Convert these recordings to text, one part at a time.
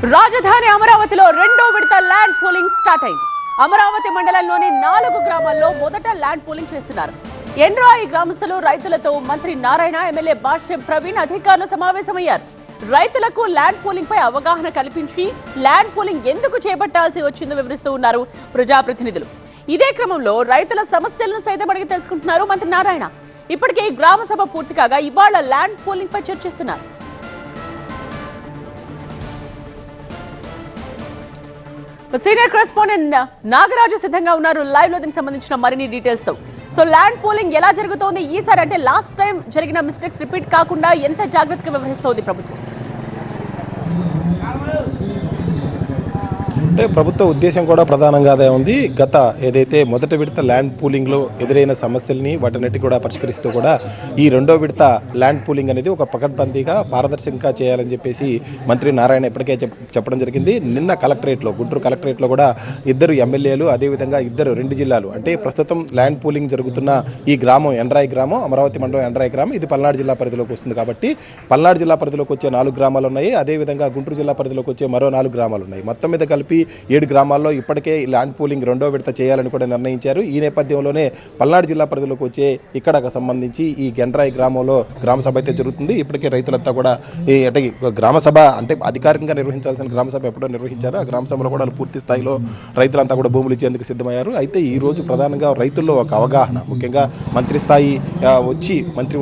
రాజధాని అమరావతిలో రెండో విడత ల్యాండ్ పూలింగ్ స్టార్ట్ అయింది. అమరావతి మండలంలోని 4 గ్రామాల్లో మొదట ల్యాండ్ పూలింగ్ చేస్తున్నారు. ఎండ్రాయి గ్రామస్తులు రైతులతో మంత్రి నారాయణ, ఎమ్మెల్యే భాష్యం ప్రవీణ్ అధికారులు సమావేశమయ్యారు. రైతులకు ల్యాండ్ పూలింగ్ పై అవగాహన కల్పించి ల్యాండ్ పూలింగ్ ఎందుకు చేపట్టాల్సి వచ్చిందో వివరిస్తూ ఉన్నారు ప్రజాప్రతినిధులు. ఇదే క్రమంలో రైతుల సమస్యలను సైతం అడిగి తెలుసుకుంటున్నారు మంత్రి నారాయణ. ఇప్పటికే గ్రామ సభ పూర్తి కాగా ఇవాళ ల్యాండ్ పూలింగ్ పై చర్చిస్తున్నారు. సీనియర్ కరెస్పాండెంట్ నాగరాజు సిద్ధంగా ఉన్నారు లైవ్ లో దీనికి సంబంధించిన మరిన్ని డీటెయిల్స్ తో. సో ల్యాండ్ పూలింగ్ ఎలా జరుగుతోంది ఈసారి, అంటే లాస్ట్ టైం జరిగిన మిస్టేక్స్ రిపీట్ కాకుండా ఎంత జాగ్రత్తగా వ్యవహరిస్తోంది ప్రభుత్వం? అంటే ప్రభుత్వ ఉద్దేశం కూడా ప్రధానంగా అదే ఉంది. గత ఏదైతే మొదటి విడత ల్యాండ్ పూలింగ్లో ఎదురైన సమస్యల్ని వాటన్నిటి కూడా పరిష్కరిస్తూ కూడా ఈ రెండో విడత ల్యాండ్ పూలింగ్ అనేది ఒక పకడ్బందీగా పారదర్శకంగా చేయాలని చెప్పేసి మంత్రి నారాయణ ఇప్పటికే చెప్పడం జరిగింది. నిన్న కలెక్టరేట్లో, గుంటూరు కలెక్టరేట్లో కూడా ఇద్దరు ఎమ్మెల్యేలు, అదేవిధంగా రెండు జిల్లాలు, అంటే ప్రస్తుతం ల్యాండ్ పూలింగ్ జరుగుతున్న ఈ గ్రామం ఎండ్రాయి గ్రామం, అమరావతి మండలం ఎండ్రాయి గ్రామం, ఇది పల్నాడు జిల్లా పరిధిలోకి వస్తుంది. కాబట్టి పల్నాడు జిల్లా పరిధిలోకి వచ్చే 4 గ్రామాలు ఉన్నాయి. అదేవిధంగా గుంటూరు జిల్లా పరిధిలోకి వచ్చే మరో 4 గ్రామాలు ఉన్నాయి. మొత్తం మీద కలిపి 7 గ్రామాల్లో ఇప్పటికే ల్యాండ్ పూలింగ్ రెండో విడత చేయాలని కూడా నిర్ణయించారు. ఈ నేపథ్యంలోనే పల్నాడు జిల్లా పరిధిలోకి వచ్చే ఇక్కడ సంబంధించి ఈ గెండ్రాయి గ్రామంలో గ్రామ సభ అయితే జరుగుతుంది. ఇప్పటికే రైతులంతా కూడా అంటే గ్రామ సభ అంటే అధికారికంగా నిర్వహించాల్సిన గ్రామ సభ ఎప్పుడో నిర్వహించారు. ఆ గ్రామ సభలో కూడా పూర్తి స్థాయిలో రైతులంతా కూడా భూములు ఇచ్చేందుకు సిద్ధమయ్యారు. అయితే ఈ రోజు ప్రధానంగా రైతుల్లో ఒక అవగాహన, ముఖ్యంగా మంత్రి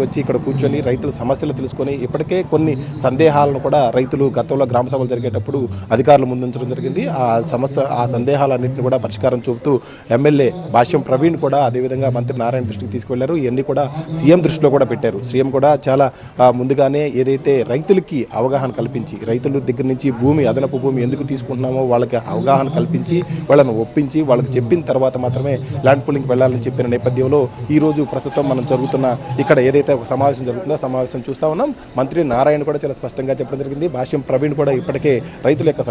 వచ్చి ఇక్కడ కూర్చొని రైతుల సమస్యలు తెలుసుకొని ఇప్పటికే కొన్ని సందేహాలను కూడా రైతులు గతంలో గ్రామ సభలు జరిగేటప్పుడు అధికారులు ముందుంచడం జరిగింది. ఆ సందేహాలన్నింటినీ కూడా పరిష్కారం చూపుతూ ఎమ్మెల్యే భాష్యం ప్రవీణ్ కూడా అదేవిధంగా మంత్రి నారాయణ దృష్టికి తీసుకువెళ్లారు. ఇవన్నీ కూడా సీఎం దృష్టిలో కూడా పెట్టారు. సీఎం కూడా చాలా ముందుగానే ఏదైతే రైతులకి అవగాహన కల్పించి, రైతుల దగ్గర నుంచి అదనపు భూమి ఎందుకు తీసుకుంటున్నామో వాళ్ళకి అవగాహన కల్పించి, వాళ్ళను ఒప్పించి, వాళ్ళకి చెప్పిన తర్వాత మాత్రమే ల్యాండ్ పూలింగ్కి వెళ్ళాలని చెప్పిన నేపథ్యంలో ఈరోజు ప్రస్తుతం మనం జరుగుతున్న ఇక్కడ ఏదైతే ఒక సమావేశం జరుగుతుందో సమావేశం చూస్తూ ఉన్నాం. మంత్రి నారాయణ కూడా చాలా స్పష్టంగా చెప్పడం జరిగింది. భాష్యం ప్రవీణ్ కూడా ఇప్పటికే రైతుల యొక్క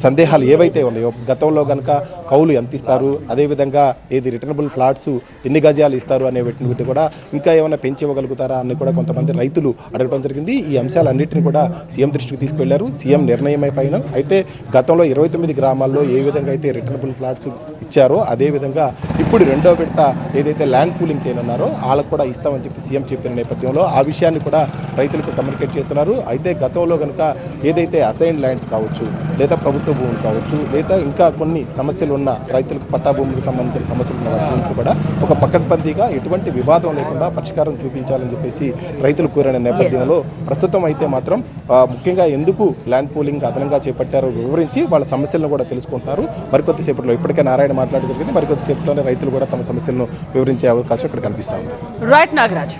సందేహాలు ఏవైతే ఉన్నాయో, గతంలో కనుక కౌలు ఎంత ఇస్తారు, అదేవిధంగా ఏది రిటర్నబుల్ ఫ్లాట్స్ ఎన్ని గజాలు ఇస్తారు అనే వీటిని కూడా ఇంకా ఏమైనా పెంచి ఇవ్వగలుగుతారా అని కూడా కొంతమంది రైతులు అడగడం జరిగింది. ఈ అంశాలన్నింటినీ కూడా సీఎం దృష్టికి తీసుకువెళ్లారు. సీఎం నిర్ణయమై ఫైనల్. అయితే గతంలో 29 గ్రామాల్లో ఏ విధంగా అయితే రిటర్నబుల్ ఫ్లాట్స్ ఇచ్చారో అదేవిధంగా ఇప్పుడు రెండో విడత ఏదైతే ల్యాండ్ పూలింగ్ చేయనున్నారో వాళ్ళకు కూడా ఇస్తామని చెప్పి సీఎం చెప్పిన నేపథ్యంలో ఆ విషయాన్ని కూడా రైతులకు కమ్యూనికేట్ చేస్తున్నారు. అయితే గతంలో కనుక ఏదైతే అసైన్డ్ ల్యాండ్స్ కావచ్చు, లేదా ప్రభుత్వ భూములు కావచ్చు, లేదా ఇంకా కొన్ని సమస్యలు ఉన్న రైతులకు పట్టా భూములకు సంబంధించిన సమస్యలు ఉన్న వాటి నుంచి కూడా ఒక పకడ్బందీగా ఎటువంటి వివాదం లేకుండా పరిష్కారం చూపించాలని చెప్పేసి రైతులు కోరిన నేపథ్యంలో ప్రస్తుతం అయితే మాత్రం ముఖ్యంగా ఎందుకు ల్యాండ్ పూలింగ్ అదనంగా చేపట్టారో వివరించి వాళ్ళ సమస్యలను కూడా తెలుసుకుంటున్నారు. మరికొద్దిసేపట్లో ఇప్పటికే నారాయణ మాట్లాడడం జరిగింది. మరికొద్దిసేపట్లోనే రైతులు కూడా తమ సమస్యలను వివరించే అవకాశం ఇక్కడ కనిపిస్తూ ఉంది. రైట్ నాగరాజ్.